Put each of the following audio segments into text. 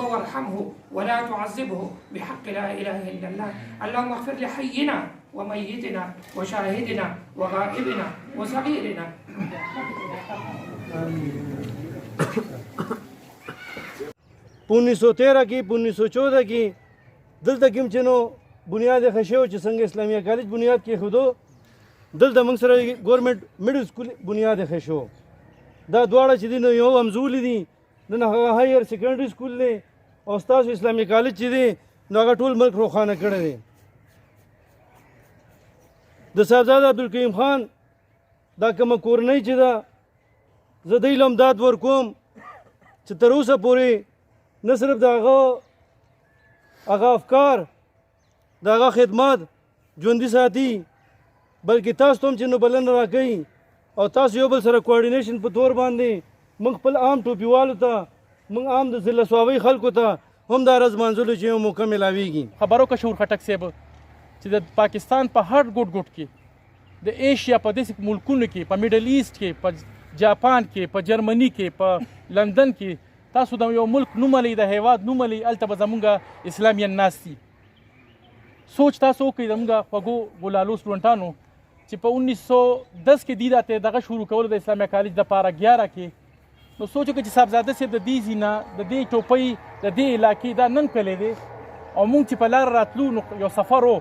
وارحمه ولا تعذبه بحق لا إله إلا الله. اللهم اغفر لحينا وميتنا وشاهدنا وغائبنا وصغيرنا. په 1913 کې په 1914 کې دلته کوم چې نو بنیاد خښو چې څنګه اسلامي کالج بنیاد کې خودو دلته موږ سره ګورنمنت میډل سکول بنیاد خښو. دا دواړه چې دي نو یو همزولي دي، نن هغه هایر سیکنډري سکول دی او ستاسو اسلامي کالج چې دی نو هغه ټول ملک روښانه کړی دی. د صاحبزاده عبدالکریم خان دا کومه کورنۍ چې ده زه دوی له امداد ورکوم چې تر اوسه پورې نه صرف د هغه افکار د هغه خدمات ژوندي ساتي، بلکې تاسو ته هم چې نو بلنه راکوي او تاسو یو بل سره کوارډینیشن په طور باندې موږ خپل عام ټوپیوالو ته، موږ عام د ضلع صوابۍ خلکو ته هم دا رز منځلو چې یو موقع میلاویږي. خبرو که شعور خټک صاحب چې د پاکستان په هر ګوټ ګوټ کې د ایشیا په داسې ملکونو کې، په میډل ایسټ کې، په جاپان کې، په جرمني کې، په لندن کې تاسو د یو ملک نوملی، د هیواد نوملی، هلته به زمونږ اسلامیان ناست دي. سوچ تاسو وکړئ زمونږ خوږو ګلالو سټوډنټانو چې په 1910 کې دي دا دغه شروع کولو د اسلامي کالج دپاره 11 کې، نو سوچ وکړئ چې صاحبزاده صاحب د دې ځینه د دې ټوپۍ د دې علاقې دا نن کلی دی او موږ چې په لاره راتلو نو یو سفر و،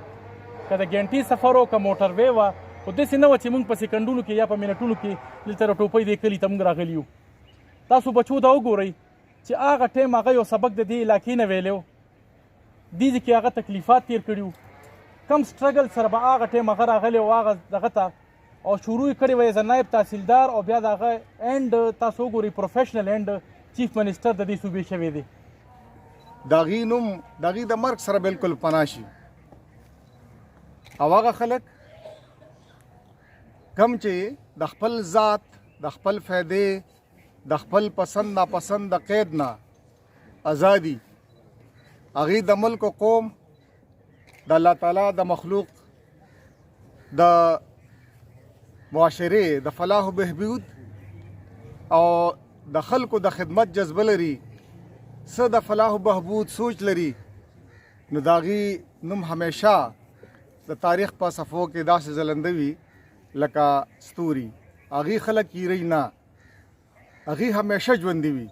که د ګنټې سفر و که موټر وی وه، خو داسې نه وه چې موږ په سیکنډونو کې یا په منټونو کې دلته د ټوپۍ دې کلي ته موږ راغلي یو. تاسو بچو ته وګورئ چې هغه ټایم هغه یو سبق د دې علاقې نه ویلی و، دې کې هغه تکلیفات تیر کړي وو، کم سټرګل سره به هغه ټایم هغه راغلی و هغه دغه ته او شروع یې کړې وه ایز نایب تحصیلدار او بیا د هغه اینډ تاسو وګورئ پروفیشنل اینډ چیف منسټر د دې صوبې شوی دی. د هغې نوم د هغې د مرګ سره بلکل پناه شي او هغه خلک کم چې د خپل ذات، د خپل فایدې، د خپل پسند ناپسند د قید نه ازادي، هغې د ملک و قوم د الله تعالی د مخلوق د معاشرې د فلاح و بهبود او د خلکو د خدمت جذبه لري، څه د فلاح و بهبود سوچ لري، نو د هغې نوم همیشه د تاریخ په صفحو کې داسې ځلنده وي لکه ستوري. هغې خلک هیروي نه، هغې همیشه ژوندي وي.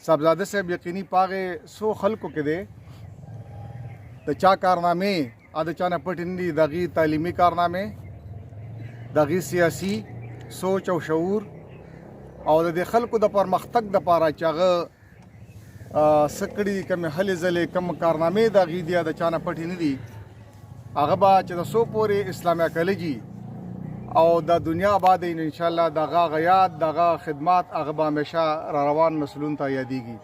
صاحبزاده صاحب یقیني په هغې څو خلکو کې دی د چا کارنامې د چا نه پټې نه دي، د هغې تعلیمي کارنامې، د هغې سیاسي سوچ او شعور او د دې خلکو د پرمختګ دپاره چې هغه څه کړي، کومې هلې ځلې کوم کارنامې د هغې دي د چا نه پټې نه دي، هغه به چې د څو پورې اسلامي کالجي او د دنیا آبادی انشاءالله د هغه یاد، د هغه خدمات هغه به همیشه را روان نسلونو ته یادیږي.